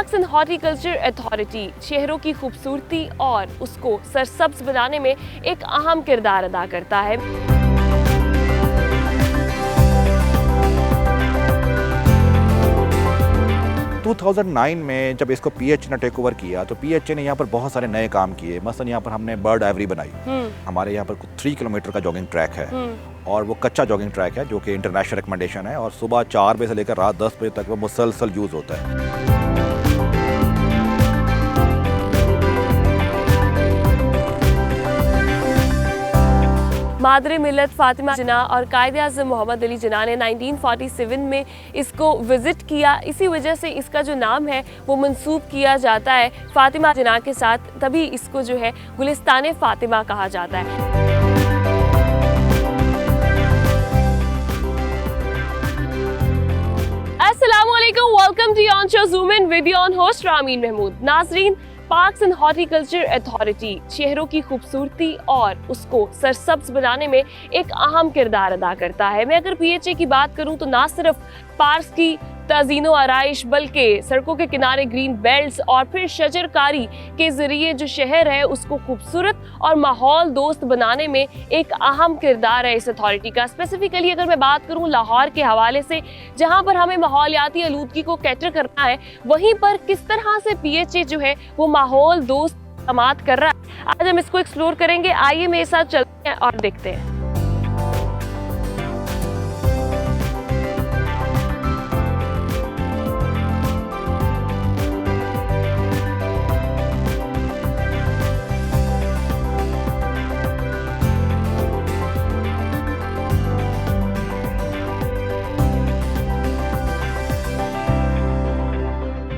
Parks and horticulture authority शहरों की खूबसूरती और उसको सरसब्ज बनाने में एक अहम किरदार अदा करता है। 2009 में जब इसको पीएचए ने टेक ओवर किया तो पीएचए ने यहाँ पर बहुत सारे नए काम किए। मसलन यहाँ पर हमने बर्ड एवरी बनाई। हमारे यहाँ पर 3 किलोमीटर का जॉगिंग ट्रैक है और वो कच्चा जॉगिंग ट्रैक है जो कि इंटरनेशनल रिकमेंडेशन है और सुबह 4 बजे से लेकर रात 10 बजे तक वो मुसलसल यूज़ होता है। मादरे मिल्लत फातिमा जिन्ना और कायद-ए-आज़म मोहम्मद अली जिन्ना ने 1947 में इसको विज़िट किया। इसी वजह से इसका जो नाम है वो मंसूब किया जाता है फातिमा जिन्ना के साथ, तभी इसको जो है गुलिस्तान फातिमा कहा जाता है। अस्सलाम वालेकुम, welcome to your show zoom in with your host Ramin Mahmood. नाज़रीन, पार्क्स एंड हॉर्टिकल्चर अथॉरिटी शहरों की खूबसूरती और उसको सरसब्ज बनाने में एक अहम किरदार अदा करता है। मैं अगर पीएचए की बात करूं तो ना सिर्फ पार्क्स की तज़ीनो आराइश बल्कि सड़कों के किनारे ग्रीन बेल्ट्स और फिर शजरकारी के ज़रिए जो शहर है उसको खूबसूरत और माहौल दोस्त बनाने में एक अहम किरदार है इस अथॉरिटी का। स्पेसिफिकली अगर मैं बात करूं लाहौर के हवाले से, जहां पर हमें माहौलियाती आलूदगी को कैटर करना है, वहीं पर किस तरह से पीएचए जो है वो माहौल दोस्त इक़दामात कर रहा है, आज हम इसको एक्सप्लोर करेंगे। आइए मेरे साथ चलते हैं और देखते हैं।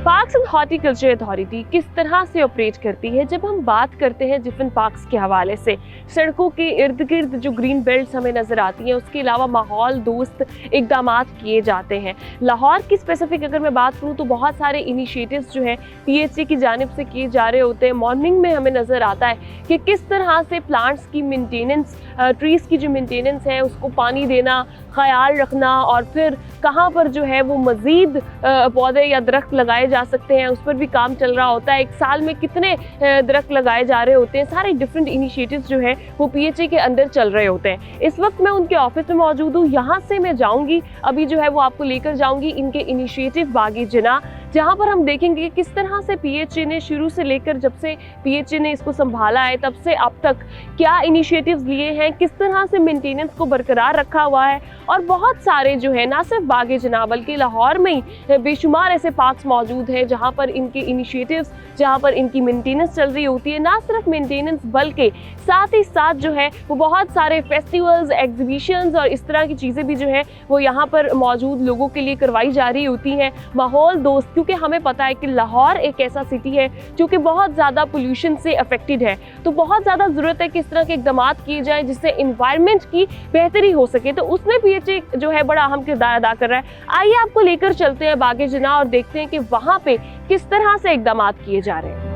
पार्क्स एंड हॉर्टिकल्चर अथॉरिटी किस तरह से ऑपरेट करती है? जब हम बात करते हैं डिफरेंट पार्क्स के हवाले से, सड़कों के इर्द गिर्द जो ग्रीन बेल्ट्स हमें नज़र आती हैं, उसके अलावा माहौल दोस्त इकदामात किए जाते हैं। लाहौर की स्पेसिफिक अगर मैं बात करूँ तो बहुत सारे इनिशिएटिव्स जो हैं पीएचए की जानिब से किए जा रहे होते हैं। मॉर्निंग में हमें नज़र आता है कि किस तरह से प्लांट्स की मेंटेनेंस, ट्रीज़ की जो मेंटेनेंस है उसको पानी देना, ख्याल रखना और फिर कहाँ पर जो है वो मज़ीद पौधे या दरख्त लगाए जा सकते हैं उस पर भी काम चल रहा होता है। एक साल में कितने दरख्त लगाए जा रहे होते हैं, सारे डिफरेंट इनिशिएटिव्स जो है वो पीएचए के अंदर चल रहे होते हैं। इस वक्त मैं उनके ऑफिस में मौजूद हूँ। यहाँ से मैं जाऊँगी, अभी जो है वो आपको लेकर जाऊँगी इनके इनिशिएटिव बागी जिन्ना, जहाँ पर हम देखेंगे कि किस तरह से पीएचए ने शुरू से लेकर जब से पीएचए ने इसको संभाला है तब से अब तक क्या इनिशिएटिव्स लिए हैं, किस तरह से मेंटेनेंस को बरकरार रखा हुआ है। और बहुत सारे जो है ना सिर्फ बागे जिन्ना बल्कि लाहौर में ही बेशुमार ऐसे पार्क्स मौजूद हैं जहाँ पर इनके इनिशिएटिव्स, जहाँ पर इनकी मेंटेनेंस चल रही होती है। ना सिर्फ मेंटेनेंस बल्कि साथ ही साथ जो है वो बहुत सारे फेस्टिवल्स, एग्जीबिशंस और इस तरह की चीज़ें भी जो है वो यहाँ पर मौजूद लोगों के लिए करवाई जा रही होती हैं माहौल दोस्त। क्योंकि हमें पता है कि लाहौर एक ऐसा सिटी है जो कि बहुत ज़्यादा पोल्यूशन से अफेक्टेड है, तो बहुत ज़्यादा ज़रूरत है कि इस तरह के इक़दाम किए जाएँ जिससे इन्वायरमेंट की बेहतरी हो सके। तो उसमें पीएचए जो है बड़ा अहम किरदार अदा कर रहा है। आइए आपको लेकर चलते हैं बागे जिन्ना और देखते हैं कि वहाँ पे किस तरह से इक़दाम किए जा रहे हैं।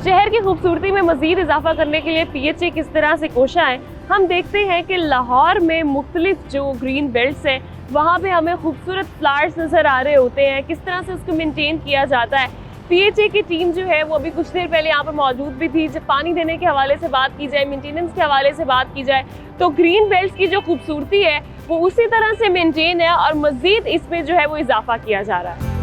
शहर की खूबसूरती में मज़ीद इजाफा करने के लिए पीएचए किस तरह से कोशा है, हम देखते हैं कि लाहौर में मुख्तलिफ जो ग्रीन बेल्ट्स हैं वहाँ पे हमें खूबसूरत फ्लावर्स नज़र आ रहे होते हैं। किस तरह से उसको मेंटेन किया जाता है। पीएचए की टीम जो है वो अभी कुछ देर पहले यहाँ पर मौजूद भी थी। जब पानी देने के हवाले से बात की जाए, मेंटेनेंस के हवाले से बात की जाए, तो ग्रीन बेल्ट्स की जो खूबसूरती है वो उसी तरह से मेंटेन है और मज़ीद इसमें जो है वो इजाफा किया जा रहा है।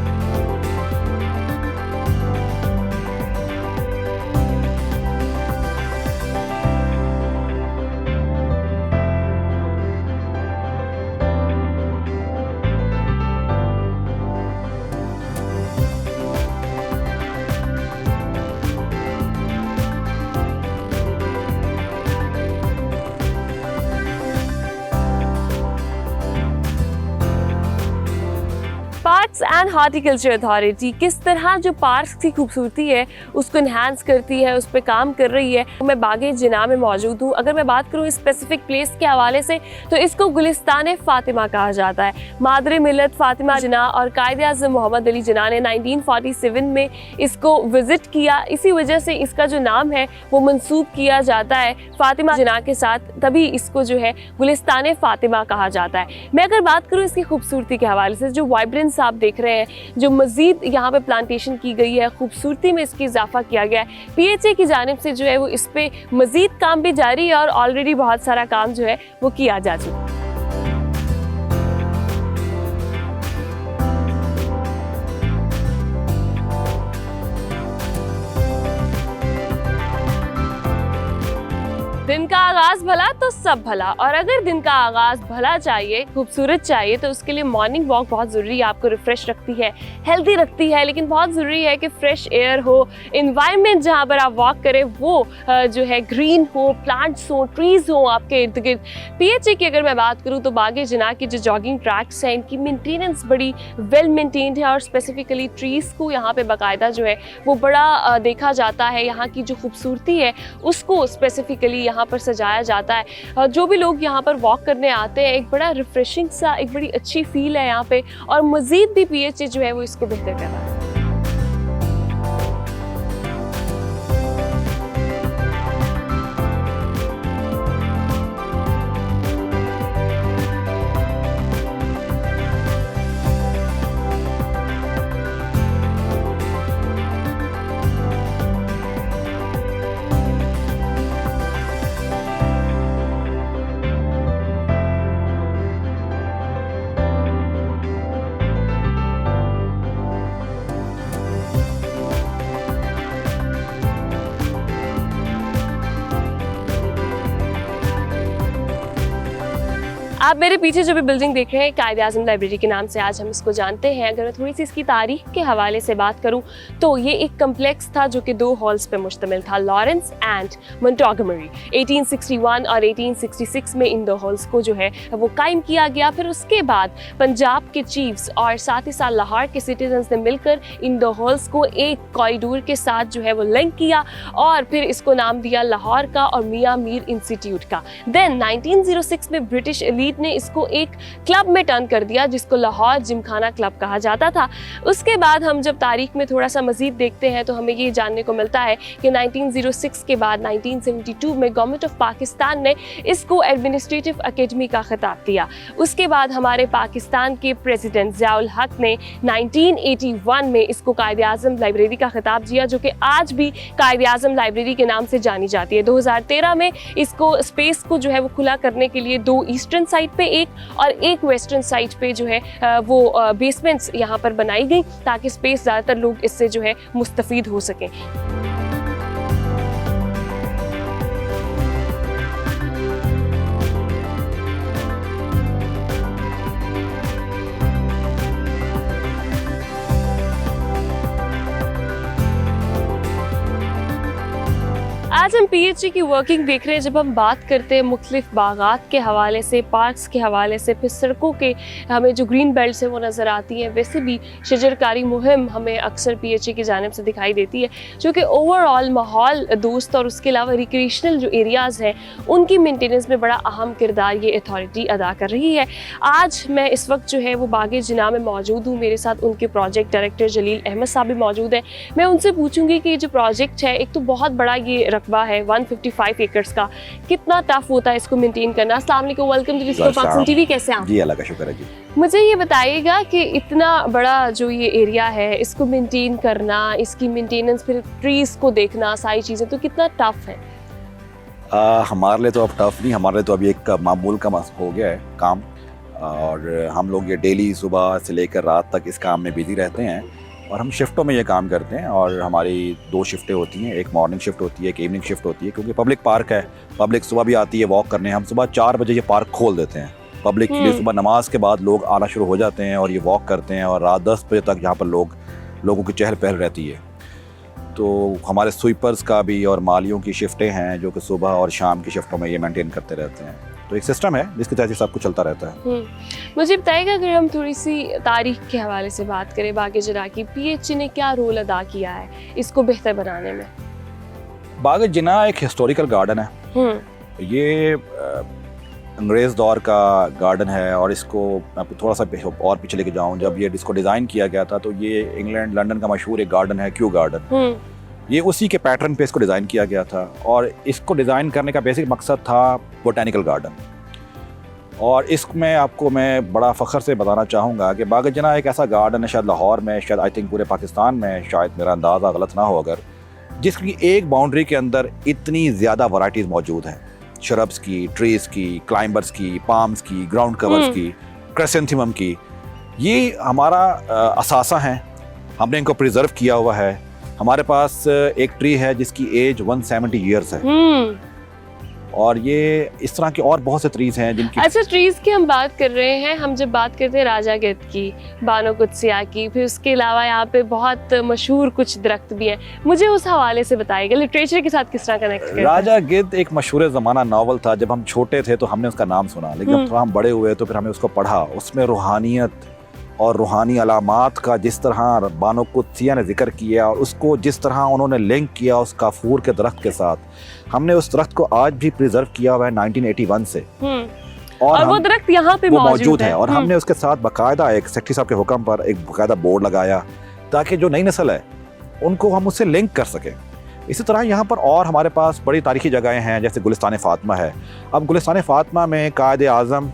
पार्क्स एंड हॉर्टिकल्चर अथॉरिटी किस तरह जो पार्क की खूबसूरती है उसको इन्हांस करती है, उस पर काम कर रही है। मैं बागे जिना में मौजूद हूँ। अगर मैं बात करूँ इस स्पेसिफिक प्लेस के हवाले से तो इसको गुलिस्तान फातिमा कहा जाता है। मादरे मिलत फातिमा जिना और कायदे आज़म मोहम्मद अली जिना ने 1947 में इसको विजिट किया। इसी वजह से इसका जो नाम है वो मंसूब किया जाता है फातिमा जिना के साथ, तभी इसको जो है गुलिस्तान फातिमा कहा जाता है। मैं अगर बात करूँ इसकी खूबसूरती के हवाले से, जो वाइब्रेंस आप देख रहे हैं, जो मजीद यहाँ पे प्लांटेशन की गई है, खूबसूरती में इसकी इजाफा किया गया है। PHA की जानिब से जो है वो इस पे मजीद काम भी जारी है और ऑलरेडी बहुत सारा काम जो है वो किया जा चुका है। दिन का आगाज भला तो सब भला, और अगर दिन का आगाज भला चाहिए, खूबसूरत चाहिए, तो उसके लिए मॉर्निंग वॉक बहुत ज़रूरी है। आपको रिफ्रेश रखती है, हेल्दी रखती है, लेकिन बहुत ज़रूरी है कि फ्रेश एयर हो, इन्वायरमेंट जहाँ पर आप वॉक करें वो जो है ग्रीन हो, प्लांट्स हो, ट्रीज़ हो आपके इर्द गिर्द। PHA की अगर मैं बात करूँ तो बागे जिना की जो जॉगिंग ट्रैक्स हैं, इनकी मेंटेनेंस बड़ी वेल मेंटेन्ड है और स्पेसिफिकली ट्रीज़ को यहाँ पे बाकायदा जो है वो बड़ा देखा जाता है। यहाँ की जो खूबसूरती है उसको स्पेसिफिकली यहाँ पर सजाया जाता है। जो भी लोग यहाँ पर वॉक करने आते हैं, एक बड़ा रिफ्रेशिंग सा, एक बड़ी अच्छी फील है यहाँ पे, और मजीद भी PHA जो है वो इसको बेहतर कर रहा है। आप मेरे पीछे जो भी बिल्डिंग देख रहे हैं, कायदे आज़म लाइब्रेरी के नाम से आज हम इसको जानते हैं। अगर मैं थोड़ी सी इसकी तारीख के हवाले से बात करूं तो ये एक कम्प्लेक्स था जो कि 2 हॉल्स पे मुश्तमिल था, लॉरेंस एंड मोंटगोमरी। 1861 और 1866 में इन 2 हॉल्स को जो है वो कायम किया गया। फिर उसके बाद पंजाब के चीफ्स और साथ ही साथ लाहौर के सिटीजन्स ने मिलकर इन 2 हॉल्स को एक कॉरिडोर के साथ जो है वो लिंक किया और फिर इसको नाम दिया लाहौर का और मियाँ मीर इंस्टीट्यूट का। देन 1906 में ब्रिटिश एलीट ने इसको एक क्लब में टर्न कर दिया जिसको लाहौर जिमखाना क्लब कहा जाता था। उसके बाद हम जब तारीख में थोड़ा सा मजीद देखते हैं तो हमें ये जानने को मिलता है कि 1906 के बाद 1972 में गवर्नमेंट ऑफ पाकिस्तान ने इसको एडमिनिस्ट्रेटिव अकेडमी का खिताब दिया। उसके बाद हमारे पाकिस्तान के प्रेसिडेंट ज़ियाउल हक ने 1981 में इसको कायदे आज़म लाइब्रेरी का खिताब दिया, जो कि आज भी कायदे आज़म लाइब्रेरी के नाम से जानी जाती है। 2013 में इसको स्पेस को जो है वो खुला करने के लिए 2 ईस्टर्न साइड पे एक और एक वेस्टर्न साइड पे जो है वो बेसमेंट्स यहाँ पर बनाई गई ताकि स्पेस ज़्यादातर लोग इससे जो है मुस्तफीद हो सकें। आज हम PHA की वर्किंग देख रहे हैं। जब हम बात करते हैं मुख्तलिफ बागात के हवाले से, पार्क्स के हवाले से, फिर सड़कों के हमें जो ग्रीन बेल्ट्स हैं वो नज़र आती हैं, वैसे भी शजरकारी मुहिम हमें अक्सर PHA की जानिब से दिखाई देती है, जो कि ओवरऑल माहौल दोस्त और उसके अलावा रिक्रिएशनल जो एरियाज़ हैं उनकी मेंटेनेंस में बड़ा अहम किरदार ये अथॉरिटी अदा कर रही है। आज मैं इस वक्त जो है वो बागे जिना में मौजूद हूँ। मेरे साथ उनके प्रोजेक्ट डायरेक्टर जलील अहमद साहब भी मौजूद हैं। मैं उनसे पूछूंगी कि जो प्रोजेक्ट है, एक तो बहुत बड़ा ये रकबा है 155 एकर्स का, कितना टफ होता है इसको मेंटेन करना। अस्सलाम वालेकुम, welcome to disco Pakistan TV. कैसे हैं? जी अल्लाह का शुक्र है जी। मुझे ये बताइएगा कि इतना बड़ा जो ये एरिया है इसको मेंटेन करना, इसकी मेंटेनेंस, फिर ट्रीज को देखना, सारी चीज़ें, तो कितना टफ है? हमारे लिए तो अब टफ नहीं, हमारे लिए तो अभी एक मामूल का हो गया है काम, और हम लोग ये डेली सुबह से लेकर रात तक इस काम में बिजी रहते हैं और हम शिफ्टों में ये काम करते हैं। और हमारी 2 शिफ्टें होती हैं, एक मॉर्निंग शिफ्ट होती है, एक इवनिंग शिफ्ट होती है, क्योंकि पब्लिक पार्क है, पब्लिक सुबह भी आती है वॉक करने। हम सुबह 4 बजे ये पार्क खोल देते हैं पब्लिक के लिए। सुबह नमाज के बाद लोग आना शुरू हो जाते हैं और ये वॉक करते हैं, और रात 10 बजे तक यहाँ पर लोगों की चहल पहल रहती है। तो हमारे स्वीपर्स का भी और मालियों की शिफ्टें हैं जो कि सुबह और शाम की शिफ्टों में ये मेंटेन करते रहते हैं। तो एक सिस्टम है जिसके तहत सब कुछ चलता रहता है। मुझे बताइएगा, अगर हम थोड़ी सी तारीख के हवाले से बात करें, बाग जिन्ना की पीएचई ने क्या रोल अदा किया है इसको बेहतर बनाने में? बाग जिन्ना एक हिस्टोरिकल गार्डन है। ये अंग्रेज़ दौर का गार्डन है और इसको मैं आपको थोड़ा सा और पीछे लेके जाऊँ, जब ये इसको डिज़ाइन किया गया था तो ये इंग्लैंड लंदन का मशहूर एक गार्डन है, क्यू गार्डन। ये उसी के पैटर्न पे इसको डिज़ाइन किया गया था और इसको डिज़ाइन करने का बेसिक मकसद था बोटैनिकल गार्डन। और इसमें आपको मैं बड़ा फ़ख्र से बताना चाहूँगा कि बाग जिन्ना एक ऐसा गार्डन है, शायद लाहौर में, शायद आई थिंक पूरे पाकिस्तान में, शायद मेरा अंदाज़ा गलत ना हो अगर, जिसकी एक बाउंड्री के अंदर इतनी ज़्यादा वैराइटीज़ मौजूद हैं, शरब्स की, ट्रीज़ की, क्लाइंबर्स की, पाम्स की, ग्राउंड कवर्स की, क्रेसेंथिमम की। ये हमारा असासा है, हमने इनको प्रिजर्व किया हुआ है। हमारे पास एक ट्री है जिसकी एज 170 ईयर्स है और ये इस तरह के और बहुत से ट्रीज हैं जिनकी। अच्छा, ट्रीज की हम बात कर रहे हैं, हम जब बात करते हैं राजा गिद्ध की, बानो कुत्सिया की, फिर उसके अलावा यहाँ पे बहुत मशहूर कुछ दरख्त भी हैं, मुझे उस हवाले से बताइएगा लिटरेचर के साथ किस तरह कनेक्ट करते हैं? राजा गिद्ध एक मशहूर ज़माना नावल था। जब हम छोटे थे तो हमने उसका नाम सुना, लेकिन जब थोड़ा हम बड़े हुए तो फिर हमने उसको पढ़ा। उसमें रूहानियत और रूहानी अलामात का जिस तरह बानो कुत्सिया ने जिक्र किया और उसको जिस तरह उन्होंने लिंक किया उस काफूर के दरख्त के साथ, हमने उस दरख्त को आज भी प्रिजर्व किया हुआ है 1981 से। और वो दरख्त यहाँ पे मौजूद है और हमने उसके साथ बाकायदा एक सेक्रेटरी साहब के हुक्म पर एक बाकायदा बोर्ड लगाया ताकि जो नई नस्ल है उनको हम उससे लिंक कर सकें। इसी तरह यहाँ पर और हमारे पास बड़ी तारीखी जगहें हैं, जैसे गुलिस्तान फातिमा है। अब गुलिस्तान फातिमा में कायद आज़म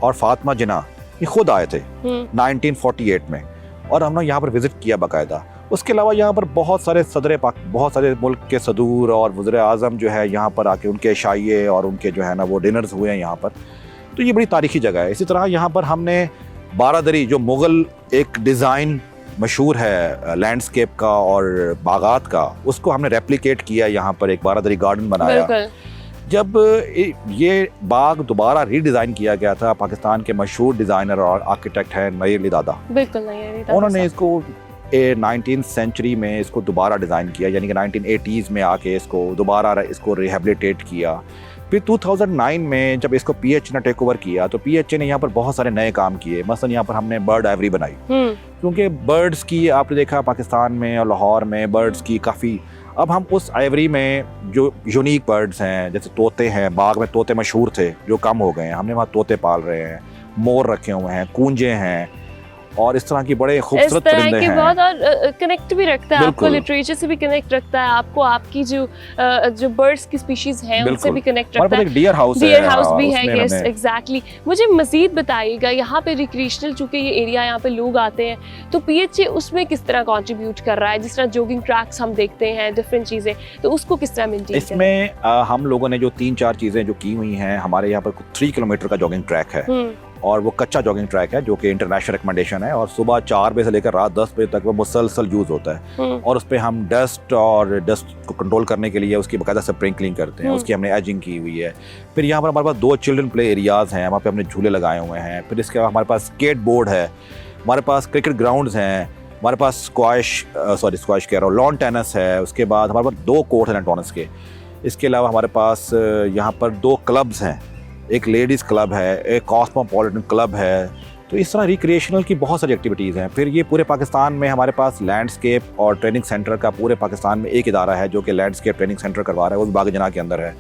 और फातिमा जिन्ना ये खुद आए थे 1948 में और हमने यहाँ पर विज़िट किया बाकायदा। उसके अलावा यहाँ पर बहुत सारे बहुत सारे मुल्क के सदूर और वज़ीर आज़म जो है यहाँ पर आके उनके शाइए और उनके जो है ना वो डिनर्स हुए हैं यहाँ पर। तो ये बड़ी तारीखी जगह है। इसी तरह यहाँ पर हमने बारादरी, जो मुग़ल एक डिज़ाइन मशहूर है लैंडस्केप का और बागात का, उसको हमने रेप्लिकेट किया, यहाँ पर एक बारादरी गार्डन बनाया। जब ये बाग दोबारा रीडिज़ाइन किया गया था, पाकिस्तान के मशहूर डिज़ाइनर और आर्किटेक्ट हैं नईर अली दादा, उन्होंने इसको 19th सेंचुरी में इसको दोबारा डिज़ाइन किया, यानी कि 1980s में आके इसको दोबारा इसको रिहेबिलिटेट किया। फिर 2009 में जब इसको पीएचई ने टेक ओवर किया तो पीएचई ने यहाँ पर बहुत सारे नए काम किए। मसलन यहाँ पर हमने बर्ड आइवरी बनाई, क्योंकि बर्ड्स की आपने देखा पाकिस्तान में और लाहौर में बर्ड्स की काफ़ी, अब हम उस आइवरी में जो यूनिक बर्ड्स हैं, जैसे तोते हैं, बाग में तोते मशहूर थे जो कम हो गए हैं, हमने वहाँ तोते पाल रहे हैं, मोर रखे हुए हैं, कूंजे हैं और इस तरह की बड़े खूबसूरत परिंदे हैं। बहुत और कनेक्ट भी रखता है आपको, लिटरेचर से भी कनेक्ट रखता है आपको, आपकी जो बर्ड्स की स्पीशीज हैं उनसे भी कनेक्ट रखता है। डियर हाउस भी है, यस एग्जैक्टली। मुझे मजीद बताइएगा, यहाँ पे रिक्रिएशनल चूंकि ये एरिया यहाँ पे लोग आते हैं तो पीएचई उसमें किस तरह कंट्रीब्यूट कर रहा है? जिस तरह जॉगिंग ट्रैक्स हम देखते हैं, डिफरेंट चीजें, तो उसको किस तरह मेंटेन कर रहा है? इसमें हम लोगों ने जो 3-4 चीजें जो की हुई हैं, हमारे यहाँ पर 3 किलोमीटर का जॉगिंग ट्रैक है और वो कच्चा जॉगिंग ट्रैक है जो कि इंटरनेशनल रिकमेंडेशन है और सुबह 4 बजे से लेकर रात 10 बजे तक वो मुसलसल यूज़ होता है और उस पर हम डस्ट को कंट्रोल करने के लिए उसकी बाकायदा स्प्रिंकलिंग करते हैं, उसकी हमने एजिंग की हुई है। फिर यहाँ पर हमारे पास 2 चिल्ड्रन प्ले एरियाज़ हैं, वहाँ पे हमने झूले लगाए हुए हैं। फिर इसके बाद हमारे पास स्केट बोर्ड है, हमारे पास क्रिकेट ग्राउंड्स हैं, हमारे पास स्क्वाश कह रहा हूँ, लॉन टेनिस है। उसके बाद हमारे पास 2 कोर्ट हैं टेनिस के। इसके अलावा हमारे पास यहाँ पर 2 क्लब्स हैं, एक लेडीज़ क्लब है, एक कॉस्मोपॉलिटन क्लब है। तो इस तरह रिक्रिएशनल की बहुत सारी एक्टिविटीज़ हैं। फिर ये पूरे पाकिस्तान में हमारे पास लैंडस्केप और ट्रेनिंग सेंटर का पूरे पाकिस्तान में एक इदारा है जो कि लैंडस्केप ट्रेनिंग सेंटर करवा रहा है, वो भी बाग जिन्ना के अंदर है।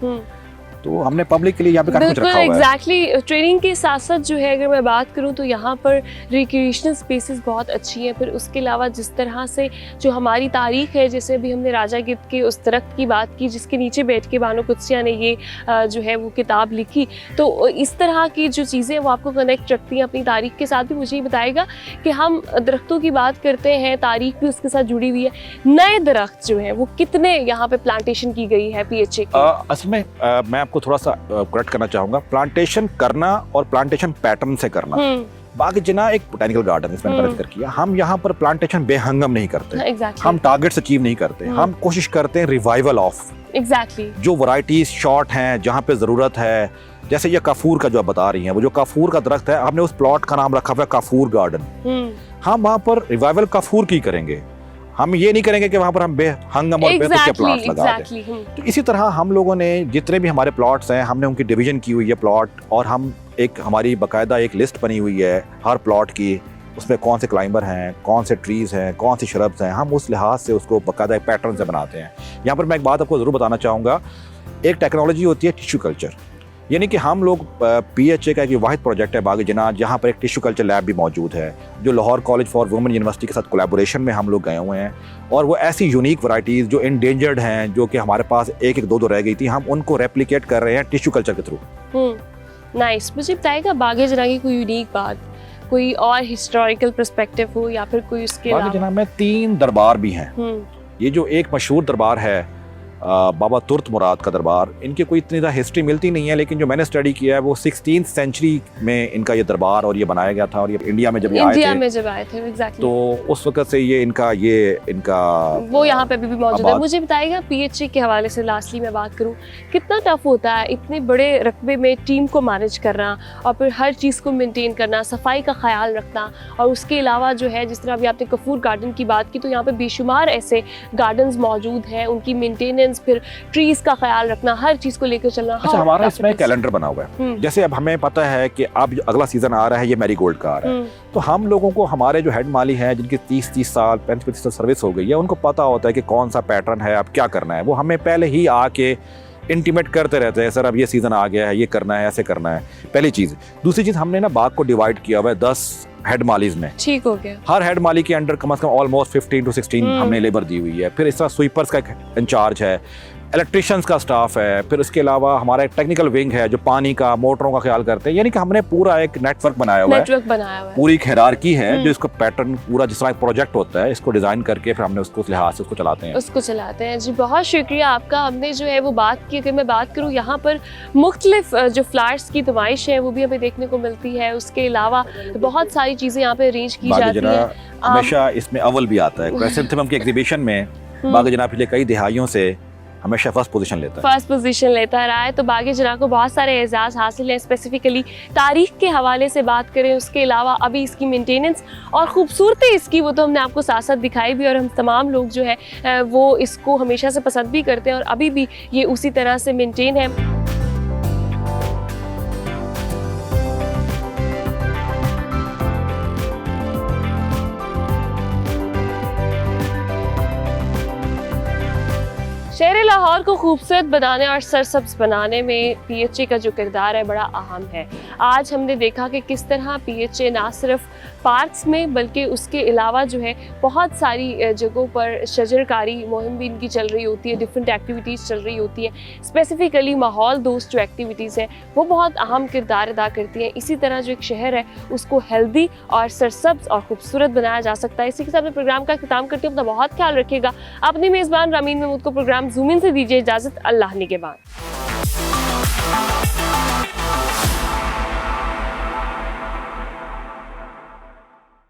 तो हमने पब्लिक के लिए यहाँ पे काफी कुछ रखा हुआ है। एग्जैक्टली, ट्रेनिंग के साथ साथ जो है अगर मैं बात करूँ तो यहाँ पर रिक्रिएशनल स्पेसेस बहुत अच्छी हैं। फिर उसके अलावा जिस तरह से जो हमारी तारीख है, जैसे अभी हमने राजा गिद्ध के उस दरख्त की बात की जिसके नीचे बैठ के बानो कुत्सिया ने ये जो है वो किताब लिखी, तो इस तरह की जो चीज़ें वो आपको कनेक्ट रखती हैं अपनी तारीख के साथ भी। मुझे ये बताएगा कि हम दरख्तों की बात करते हैं, तारीख भी उसके साथ जुड़ी हुई है, नए दरख्त जो हैं वो कितने यहाँ पे प्लांटेशन की गई है पीएचई की? असल में मैं आपको थोड़ा सा करेक्ट करना चाहूंगा, प्लांटेशन करना और प्लांटेशन पैटर्न से करना। बाग जिन्ना एक बोटैनिकल गार्डन, इसमें मैंने जिक्र किया, हम यहाँ पर प्लांटेशन बेहंगम नहीं करते, हम टारगेट्स अचीव नहीं करते, हम कोशिश करते हैं रिवाइवल ऑफ जो वैरायटीज शॉर्ट हैं जहाँ पे जरूरत है। जैसे ये काफूर का जो आप बता रही हैं, वो जो काफूर का दरख्त है, हमने उस प्लॉट का नाम रखा हुआ है काफूर गार्डन। हम वहाँ पर रिवाइवल काफूर की करेंगे, हम ये नहीं करेंगे कि वहाँ पर हम बेहंगम और बेतुके के प्लॉट्स लगा दें। तो इसी तरह हम लोगों ने जितने भी हमारे प्लॉट्स हैं हमने उनकी डिवीजन की हुई है प्लॉट, और हम एक हमारी बाकायदा एक लिस्ट बनी हुई है हर प्लॉट की, उसमें कौन से क्लाइंबर हैं, कौन से ट्रीज़ हैं, कौन सी शरब्स हैं, हम उस लिहाज से उसको बाकायदा एक पैटर्न से बनाते हैं। यहाँ पर मैं एक बात आपको ज़रूर बताना चाहूँगा, एक टेक्नोलॉजी होती है टिश्यू कल्चर, यानी कि हम लोग PHA का एक वाहिद प्रोजेक्ट है बाग़ जिन्नात जहाँ पर एक टिश्यू कल्चर लैब भी मौजूद है, जो Lahore college for women university के साथ कोलैबोरेशन में हम लोग गए हुए हैं। और वो ऐसी यूनिक वैरायटीज़ जो इंडेंजर्ड हैं, जो कि हमारे पास एक दो रह गई थी, हम उनको रेप्लिकेट कर रहे हैं टिश्यू कल्चर के थ्रू। नाइस। मुझे बताइएगा बाग़ जिन्नात की कोई यूनिक बात, कोई और हिस्टोरिकल पर्सपेक्टिव हो या फिर कोई उसके बाग़ जिन्नात में 3 दरबार भी हैं। ये जो एक मशहूर दरबार है बाबा तुर्त मुराद का दरबार, इनकी कोई इतनी ज़्यादा हिस्ट्री मिलती नहीं है, लेकिन जो मैंने स्टडी किया है वो 16th सेंचुरी में इनका ये दरबार और ये बनाया गया था। और ये इंडिया में जब ये आए थे exactly. तो उस वक्त से ये इनका वो यहाँ पे भी मौजूद है। मुझे बताइएगा PHA के हवाले से लास्टली मैं बात करूँ, कितना टफ होता है इतने बड़े रकबे में टीम को मैनेज करना और फिर हर चीज़ को मेनटेन करना, सफाई का ख्याल रखना, और उसके अलावा जो है जिस तरह अभी आपने कफूर गार्डन की बात की, तो यहाँ पे बेशुमार ऐसे गार्डन्स मौजूद हैं, उनकी मेंटेनेंस, फिर ट्रीज का ख्याल रखना, हर चीज को लेकर चलना। अच्छा, हमारा इसमें कैलेंडर बना हुआ है। जैसे अब हमें पता है कि अब जो अगला सीजन आ रहा है ये मैरीगोल्ड का आ रहा है, तो हम लोगों को हमारे जो हेड माली हैं जिनकी 30 साल 35 साल सर्विस हो गई है, उनको पता होता है कि कौन सा पैटर्न है, अब क्या करना है। वो हमें पहले ही आके इंटीमेट करते रहते हैं, सर अब ये सीजन आ गया है, ये करना है, ऐसे करना है। पहली चीज। दूसरी चीज, हमने ना बाग को डिवाइड किया हुआ है 10 हेड मालीज में। ठीक हो गया। हर हेड माली के अंडर कम से कम ऑलमोस्ट 15 to 16 हमने लेबर दी हुई है। फिर इस तरह स्वीपर्स का इंचार्ज है, इलेक्ट्रिशियंस का स्टाफ है, फिर उसके अलावा हमारा एक टेक्निकल विंग है जो पानी का, मोटरों का ख्याल करते हैं। यानी कि हमने पूरा एक नेटवर्क बनाया हुआ है, पूरी एक हायरार्की है जो इसको पैटर्न पूरा जिस तरह एक प्रोजेक्ट होता है इसको डिजाइन करके फिर हमने उसको उस लिहाज से उसको चलाते हैं। जी बहुत शुक्रिया आपका। हमने जो है वो बात की, अगर मैं बात करूँ यहाँ पर मुख्तलिफ जो फ्लावर्स की नुमाइश है वो भी हमें देखने को मिलती है। उसके अलावा बहुत सारी चीज़ें यहाँ पे अरेंज की जाती है। हमेशा इसमें अव्वल भी आता है। क्राइसेंथेमम की एग्जीबिशन में बाग़ जिन्नात पिछले कई दिहाइयों से हमेशा फर्स्ट पोजीशन लेता रहा है। तो बाग़ जिन्नात को बहुत सारे एजाज़ हासिल हैं। स्पेसिफिकली तारीख के हवाले से बात करें, उसके अलावा अभी इसकी मेंटेनेंस और खूबसूरती इसकी, वो तो हमने आपको साथ साथ दिखाई भी, और हम तमाम लोग जो है वो इसको हमेशा से पसंद भी करते हैं और अभी भी ये उसी तरह से मेंटेन है। शहर लाहौर को खूबसूरत बनाने और सरसब्ज बनाने में PHA का जो किरदार है बड़ा अहम है। आज हमने देखा कि किस तरह PHA ना सिर्फ पार्क्स में बल्कि उसके अलावा जो है बहुत सारी जगहों पर शजरकारी मुहिम भी इनकी चल रही होती है, डिफरेंट एक्टिविटीज़ चल रही होती है। स्पेसिफिकली माहौल दोस्त जो एक्टिविटीज़ हैं वो बहुत अहम किरदार अदा करती हैं। इसी तरह जो एक शहर है उसको हेल्दी और सरसब्ज और खूबसूरत बनाया जा सकता है। इसी के साथ मैं प्रोग्राम का ख़त्म करती हूँ। अपना बहुत ख्याल रखिएगा। अपनी मेज़बान रामीन महमूद को प्रोग्राम ज़ूम इन से दीजिए इजाज़त। अल्लाह निगहबान।